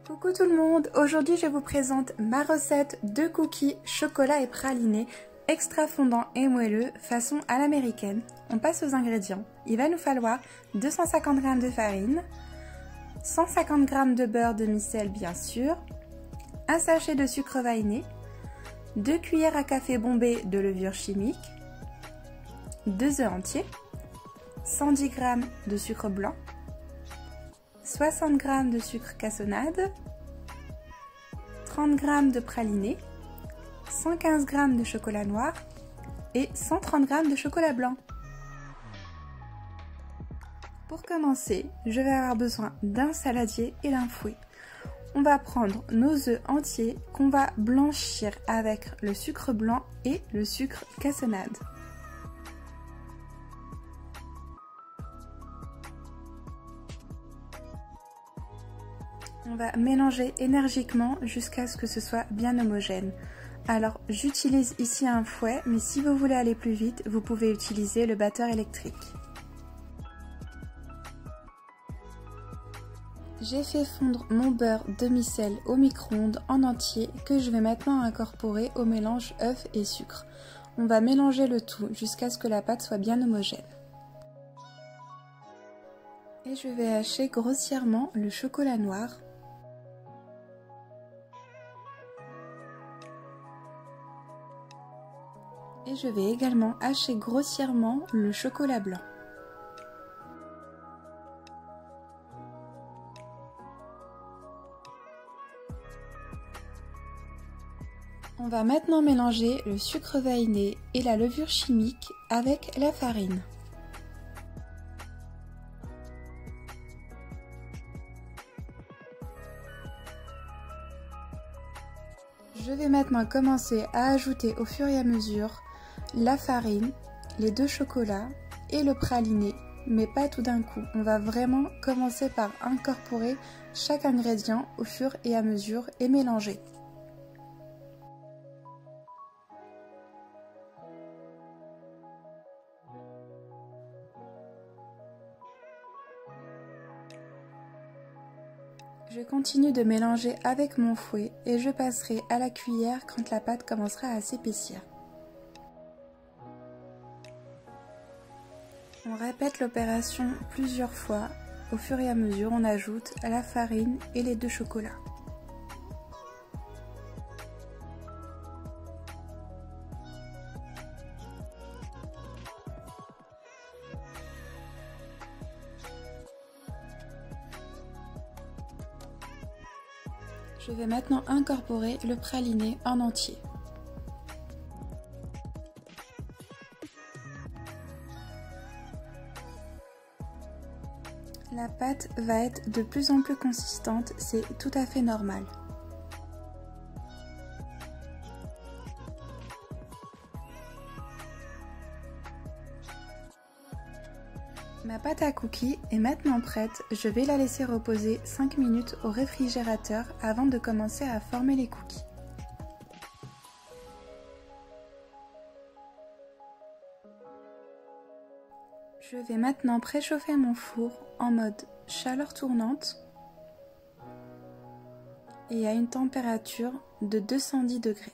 Coucou tout le monde, aujourd'hui je vous présente ma recette de cookies chocolat et praliné extra fondant et moelleux façon à l'américaine. On passe aux ingrédients. Il va nous falloir 250 g de farine, 150 g de beurre demi-sel bien sûr, un sachet de sucre vanillé, 2 cuillères à café bombées de levure chimique, 2 œufs entiers, 110 g de sucre blanc, 60 g de sucre cassonade, 30 g de praliné, 115 g de chocolat noir et 130 g de chocolat blanc. Pour commencer, je vais avoir besoin d'un saladier et d'un fouet. On va prendre nos œufs entiers qu'on va blanchir avec le sucre blanc et le sucre cassonade. On va mélanger énergiquement jusqu'à ce que ce soit bien homogène. Alors j'utilise ici un fouet, mais si vous voulez aller plus vite, vous pouvez utiliser le batteur électrique. J'ai fait fondre mon beurre demi-sel au micro-ondes en entier que je vais maintenant incorporer au mélange œufs et sucre. On va mélanger le tout jusqu'à ce que la pâte soit bien homogène. Et je vais hacher grossièrement le chocolat noir. Et je vais également hacher grossièrement le chocolat blanc. On va maintenant mélanger le sucre vanillé et la levure chimique avec la farine. Je vais maintenant commencer à ajouter au fur et à mesure la farine, les 2 chocolats et le praliné, mais pas tout d'un coup. On va vraiment commencer par incorporer chaque ingrédient au fur et à mesure et mélanger. Je continue de mélanger avec mon fouet et je passerai à la cuillère quand la pâte commencera à s'épaissir. On répète l'opération plusieurs fois. Au fur et à mesure, on ajoute la farine et les 2 chocolats. Je vais maintenant incorporer le praliné en entier. La pâte va être de plus en plus consistante, c'est tout à fait normal. Ma pâte à cookies est maintenant prête, je vais la laisser reposer 5 minutes au réfrigérateur avant de commencer à former les cookies. Je vais maintenant préchauffer mon four en mode chaleur tournante et à une température de 210 degrés.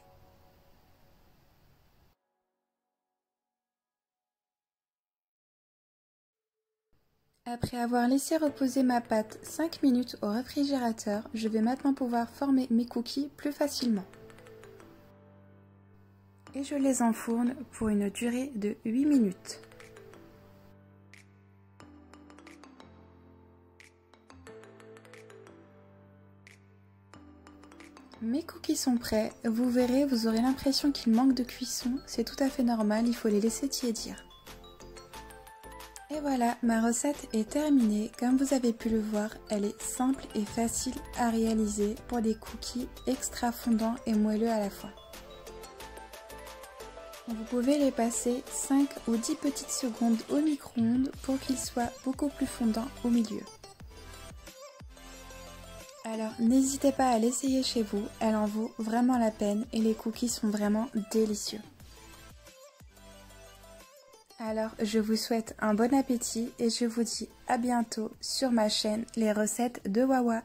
Après avoir laissé reposer ma pâte 5 minutes au réfrigérateur, je vais maintenant pouvoir former mes cookies plus facilement. Et je les enfourne pour une durée de 8 minutes. Mes cookies sont prêts, vous verrez, vous aurez l'impression qu'ils manquent de cuisson, c'est tout à fait normal, il faut les laisser tiédir. Et voilà, ma recette est terminée, comme vous avez pu le voir, elle est simple et facile à réaliser pour des cookies extra fondants et moelleux à la fois. Vous pouvez les passer 5 ou 10 petites secondes au micro-ondes pour qu'ils soient beaucoup plus fondants au milieu. Alors n'hésitez pas à l'essayer chez vous, elle en vaut vraiment la peine et les cookies sont vraiment délicieux. Alors je vous souhaite un bon appétit et je vous dis à bientôt sur ma chaîne Les Recettes de Wawa.